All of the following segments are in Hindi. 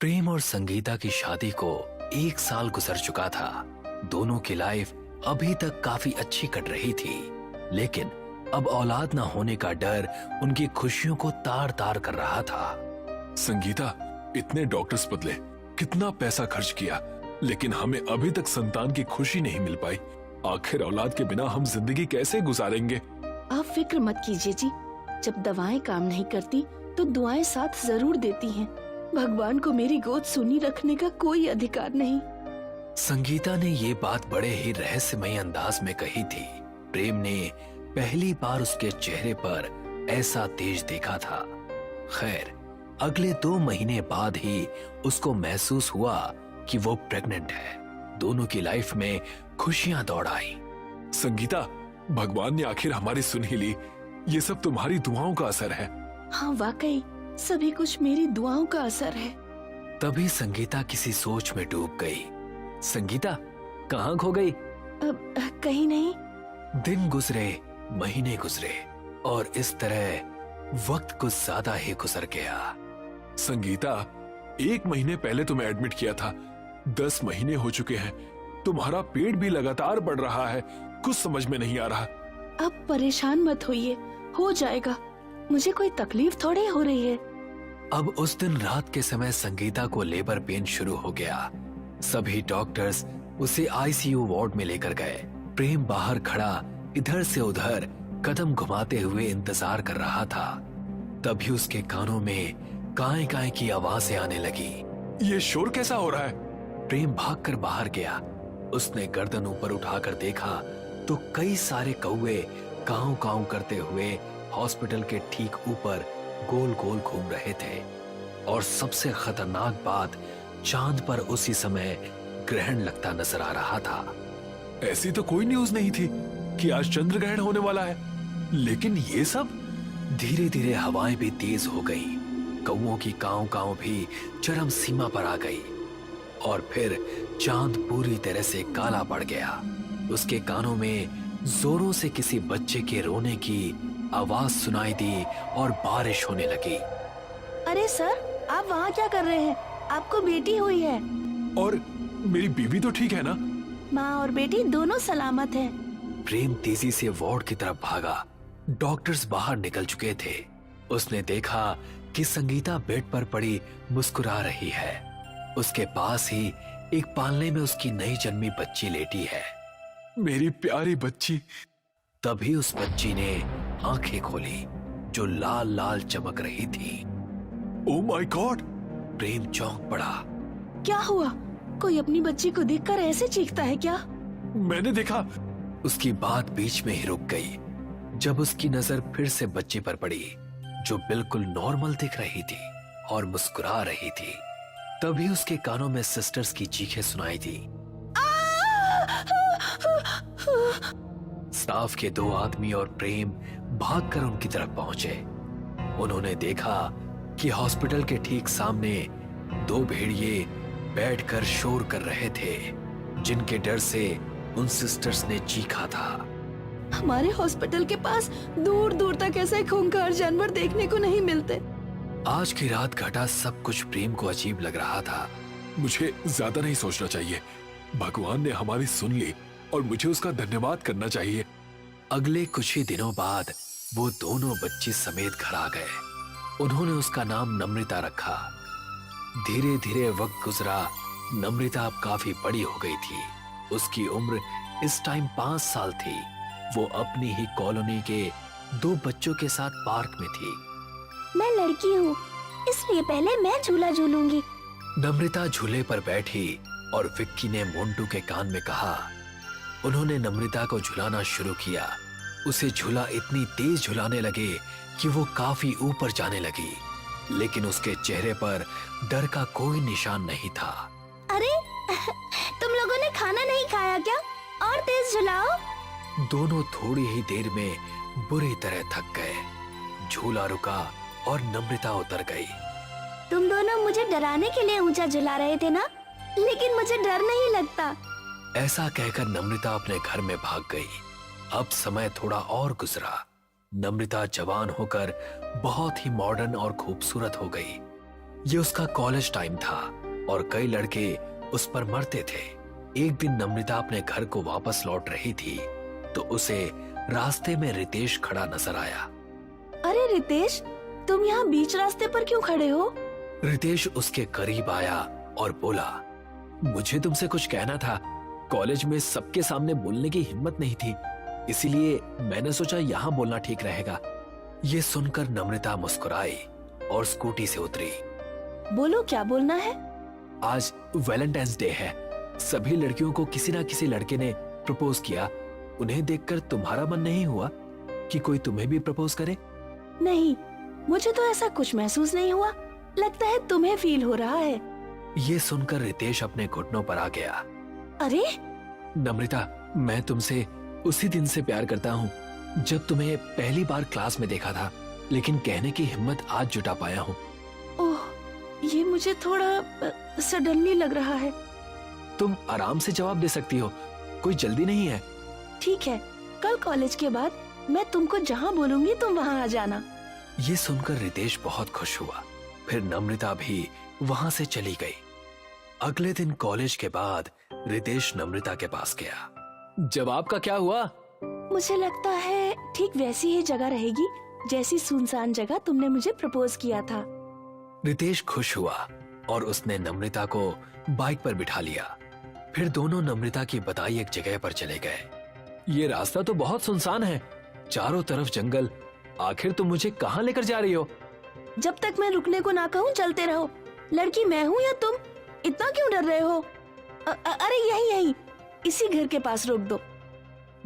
प्रेम और संगीता की शादी को 1 साल गुजर चुका था। दोनों की लाइफ अभी तक काफी अच्छी कट रही थी, लेकिन अब औलाद ना होने का डर उनकी खुशियों को तार तार कर रहा था। संगीता, इतने डॉक्टर्स बदले, कितना पैसा खर्च किया, लेकिन हमें अभी तक संतान की खुशी नहीं मिल पाई। आखिर औलाद के बिना हम जिंदगी कैसे गुजारेंगे? आप फिक्र मत कीजिए जी, जब दवाएं काम नहीं करती तो दुआएं साथ जरूर देती हैं। भगवान को मेरी गोद सुनी रखने का कोई अधिकार नहीं। संगीता ने ये बात बड़े ही रहस्यमय अंदाज में कही थी। प्रेम ने पहली बार उसके चेहरे पर ऐसा तेज देखा था। खैर, अगले 2 महीने बाद ही उसको महसूस हुआ कि वो प्रेग्नेंट है। दोनों की लाइफ में खुशियां दौड़ आई। संगीता, भगवान ने आखिर हमारी सुन ही ली। ये सब तुम्हारी दुआओं का असर है। हाँ, वाकई सभी कुछ मेरी दुआओं का असर है। तभी संगीता किसी सोच में डूब गई। संगीता, कहाँ खो गई? कहीं नहीं। दिन गुजरे, महीने गुजरे और इस तरह वक्त कुछ ज्यादा ही गुजर गया। संगीता, 1 महीने पहले तुम्हें एडमिट किया था, 10 महीने हो चुके हैं। तुम्हारा पेट भी लगातार बढ़ रहा है। कुछ समझ में नहीं आ रहा। अब परेशान मत होइए, हो जाएगा। मुझे कोई तकलीफ थोड़ी हो रही है। अब उस दिन रात के समय संगीता को लेबर पेन शुरू हो गया। सभी डॉक्टर्स उसे आईसीयू वार्ड में लेकर गए। प्रेम बाहर खड़ा इधर से उधर कदम घुमाते हुए इंतजार कर रहा था। तभी उसके कानों में काएं काएं की आवाजें आने लगी। ये शोर कैसा हो रहा है? प्रेम भागकर बाहर गया। उसने गर्दन ऊपर उठाकर देखा तो कई सारे कौवे काऊ काऊ करते हुए हॉस्पिटल के ठीक ऊपर गोल गोल घूम रहे थे। और सबसे खतरनाक बात, चांद पर उसी समय ग्रहण लगता नजर आ रहा था। ऐसी तो कोई न्यूज नहीं थी कि आज चंद्र ग्रहण होने वाला है, लेकिन ये सब। धीरे धीरे हवाएं भी तेज हो गई। कौवों की काऊ काऊ भी चरम सीमा पर आ गई और फिर चांद पूरी तरह से काला पड़ गया। उसके कानों में जोरों से किसी बच्चे के रोने की आवाज सुनाई दी और बारिश होने लगी। अरे सर, आप वहाँ क्या कर रहे हैं? आपको बेटी हुई है। और मेरी बीवी तो ठीक है ना? माँ और बेटी दोनों सलामत हैं। प्रेम तेजी से वार्ड की तरफ भागा। डॉक्टर्स बाहर निकल चुके थे। उसने देखा कि संगीता बेड पर पड़ी मुस्कुरा रही है। उसके पास ही एक पालने में उसकी नई जन्मी बच्ची लेटी है। मेरी प्यारी बच्ची। तभी उस बच्ची ने आंखें खोली जो लाल लाल चमक रही थी। Oh my God! प्रेम चौंक पड़ा। क्या हुआ? कोई अपनी बच्ची को देखकर ऐसे चीखता है क्या? मैंने देखा। उसकी बात बीच में ही रुक गई जब उसकी नजर फिर से बच्ची पर पड़ी, जो बिल्कुल नॉर्मल दिख रही थी और मुस्कुरा रही थी। तभी उसके कानों में सिस्टर्स की चीखें सुनाई दी। स्टाफ के 2 आदमी और प्रेम भागकर उनकी तरफ पहुंचे। उन्होंने देखा कि हॉस्पिटल के ठीक सामने 2 भेड़िए बैठकर शोर कर रहे थे, जिनके डर से उन सिस्टर्स ने चीखा था। हमारे हॉस्पिटल के पास दूर दूर तक ऐसे खूंखार जानवर देखने को नहीं मिलते। आज की रात घटा सब कुछ प्रेम को अजीब लग रहा था। मुझे ज्यादा नहीं सोचना चाहिए। भगवान ने हमारी सुन ली और मुझे उसका धन्यवाद करना चाहिए। अगले कुछ ही दिनों बाद वो दोनों बच्ची समेत घर आ गए। उन्होंने उसका नाम नम्रता रखा। धीरे धीरे वक्त गुजरा। नम्रता अब काफी बड़ी हो गई थी। उसकी उम्र इस टाइम 5 साल थी। वो अपनी ही कॉलोनी के 2 बच्चों के साथ पार्क में थी। मैं लड़की हूँ, इसलिए पहले मैं झूला झूलूंगी। नम्रता झूले पर बैठी और विक्की ने मोंटू के कान में कहा। उन्होंने नम्रता को झुलाना शुरू किया। उसे झूला इतनी तेज झुलाने लगे कि वो काफी ऊपर जाने लगी, लेकिन उसके चेहरे पर डर का कोई निशान नहीं था। अरे तुम लोगों ने खाना नहीं खाया क्या? और तेज झुलाओ। दोनों थोड़ी ही देर में बुरी तरह थक गए। झूला रुका और नम्रता उतर गई। तुम दोनों मुझे डराने के लिए ऊंचा झुला रहे थे ना, लेकिन मुझे डर नहीं लगता। ऐसा कहकर नम्रता अपने घर में भाग गई। अब समय थोड़ा और गुजरा। नम्रता जवान होकर बहुत ही मॉडर्न और खूबसूरत हो गई। ये उसका कॉलेज टाइम था और कई लड़के उस पर मरते थे। एक दिन नम्रता अपने घर को वापस लौट रही थी तो उसे रास्ते में रितेश खड़ा नजर आया। अरे रितेश, तुम यहाँ बीच रास्ते पर क्यों खड़े हो? रितेश उसके करीब आया और बोला, मुझे तुमसे कुछ कहना था। कॉलेज में सबके सामने बोलने की हिम्मत नहीं थी, इसीलिए मैंने सोचा यहाँ बोलना ठीक रहेगा। ये सुनकर नम्रता मुस्कुराई और स्कूटी से उतरी। बोलो, क्या बोलना है? आज वैलेंटाइंस डे है। सभी लड़कियों को किसी ना किसी लड़के ने प्रपोज किया। उन्हें देखकर तुम्हारा मन नहीं हुआ कि कोई तुम्हें भी प्रपोज करे? नहीं, मुझे तो ऐसा कुछ महसूस नहीं हुआ। लगता है तुम्हें फील हो रहा है। ये सुनकर रितेश अपने घुटनों पर आ गया। अरे नम्रता, मैं तुमसे उसी दिन से प्यार करता हूँ जब तुम्हें पहली बार क्लास में देखा था, लेकिन कहने की हिम्मत आज जुटा पाया हूँ। ओह, ये मुझे थोड़ा सडनली लग रहा है। तुम आराम से जवाब दे सकती हो, कोई जल्दी नहीं है। ठीक है, कल कॉलेज के बाद मैं तुमको जहाँ बोलूंगी तुम वहाँ आ जाना। ये सुनकर रितेश बहुत खुश हुआ। फिर नम्रता भी वहाँ से चली गई। अगले दिन कॉलेज के बाद रितेश नम्रता के पास गया। जवाब का क्या हुआ? मुझे लगता है ठीक वैसी ही जगह रहेगी जैसी सुनसान जगह तुमने मुझे प्रपोज किया था। रितेश खुश हुआ और उसने नम्रता को बाइक पर बिठा लिया। फिर दोनों नम्रता की बताई एक जगह पर चले गए। ये रास्ता तो बहुत सुनसान है, चारों तरफ जंगल। आखिर तुम मुझे कहाँ लेकर जा रही हो? जब तक मैं रुकने को ना कहूँ चलते रहो। लड़की मैं हूँ या तुम? इतना क्यों डर रहे हो? अरे यही इसी घर के पास रोक दो।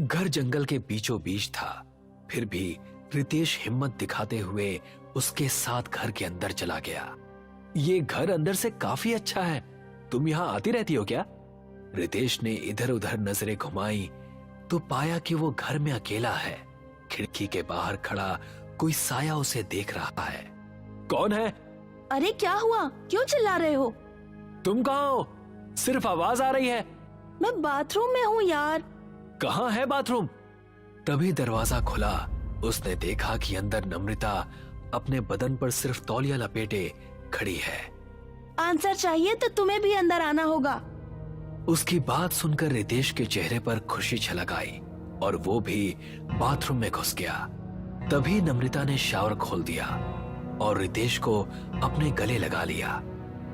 घर जंगल के बीचों बीच था, फिर भी रितेश हिम्मत दिखाते हुए उसके साथ घर के अंदर चला गया। ये घर अंदर से काफी अच्छा है, तुम यहाँ आती रहती हो क्या? रितेश ने इधर उधर नजरें घुमाई तो पाया कि वो घर में अकेला है। खिड़की के बाहर खड़ा कोई साया उसे देख रहा है। कौन है? अरे क्या हुआ, क्यों चिल्ला रहे हो? तुम कहाँ हो? सिर्फ आवाज आ रही है। मैं बाथरूम में हूँ यार। कहाँ है बाथरूम? तभी दरवाजा खुला। उसने देखा कि अंदर नम्रता अपने बदन पर सिर्फ तौलिया लपेटे खड़ी है। आंसर चाहिए तो तुम्हें भी अंदर आना होगा। उसकी बात सुनकर रितेश के चेहरे पर खुशी छलक आई और वो भी बाथरूम में घुस गया। तभी नम्रता ने शावर खोल दिया और रितेश को अपने गले लगा लिया।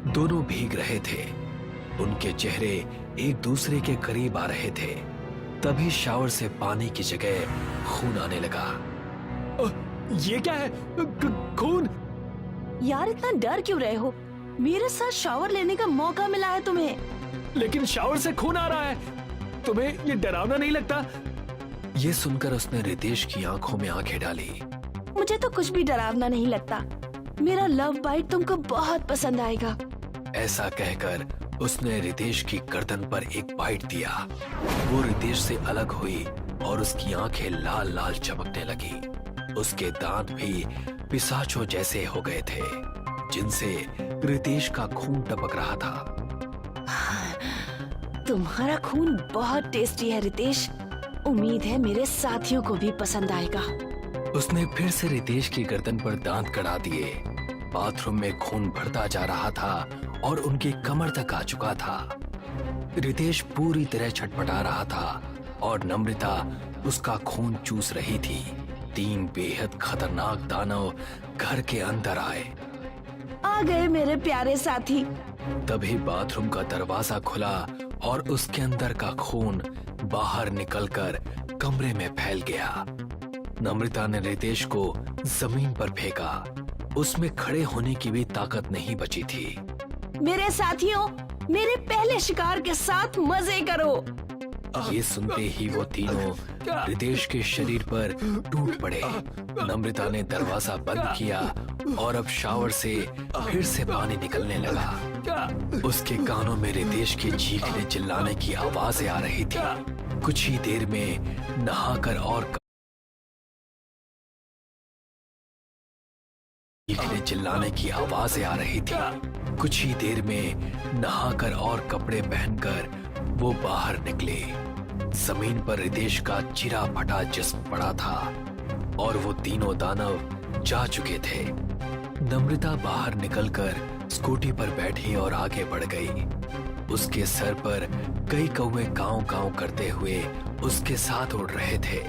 दोनों भीग रहे थे, उनके चेहरे एक दूसरे के करीब आ रहे थे। तभी शावर से पानी की जगह खून आने लगा। ये क्या है? खून? यार इतना डर क्यों रहे हो? मेरे साथ शावर लेने का मौका मिला है तुम्हें। लेकिन शावर से खून आ रहा है, तुम्हें ये डरावना नहीं लगता? ये सुनकर उसने रितेश की आंखों में आंखें डाली। मुझे तो कुछ भी डरावना नहीं लगता। मेरा लव बाइट तुमको बहुत पसंद आएगा। ऐसा कहकर उसने रितेश की गर्दन पर एक बाइट दिया। वो रितेश से अलग हुई और उसकी आंखें लाल लाल चमकने लगी। उसके दांत भी पिशाचों जैसे हो गए थे, जिनसे रितेश का खून टपक रहा था। तुम्हारा खून बहुत टेस्टी है रितेश। उम्मीद है मेरे साथियों को भी पसंद आएगा। उसने फिर से रितेश की गर्दन पर दांत गड़ा दिए। बाथरूम में खून भरता जा रहा था और उनकी कमर तक आ चुका था। रितेश पूरी तरह छटपटा रहा था और नम्रता उसका खून चूस रही थी। 3 बेहद खतरनाक दानव घर के अंदर आए। आ गए मेरे प्यारे साथी। तभी बाथरूम का दरवाजा खुला और उसके अंदर का खून बाहर निकलकर कमरे में फैल गया। नम्रता ने रितेश को जमीन पर फेंका। उसमें खड़े होने की भी ताकत नहीं बची थी। मेरे साथियों, मेरे पहले शिकार के साथ मजे करो। ये सुनते ही वो तीनों रितेश के शरीर पर टूट पड़े। नम्रता ने दरवाजा बंद किया और अब शावर से फिर से पानी निकलने लगा। उसके कानों में रितेश की चीखने चिल्लाने की आवाजें आ रही थी। कुछ ही देर में नहाकर और चीखने चिल्लाने की आवाजें आ रही थी। कुछ ही देर में नहाकर और कपड़े पहनकर वो बाहर निकले। जमीन पर रितेश का चिरा फटा जिस्म पड़ा था और वो तीनों दानव जा चुके थे। नम्रता बाहर निकलकर स्कूटी पर बैठी और आगे बढ़ गई। उसके सर पर कई कौवे कांव कांव करते हुए उसके साथ उड़ रहे थे।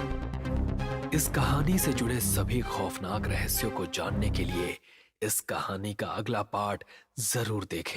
इस कहानी से जुड़े सभी खौफनाक रहस्यों को जानने के लिए इस कहानी का अगला पार्ट जरूर देखें।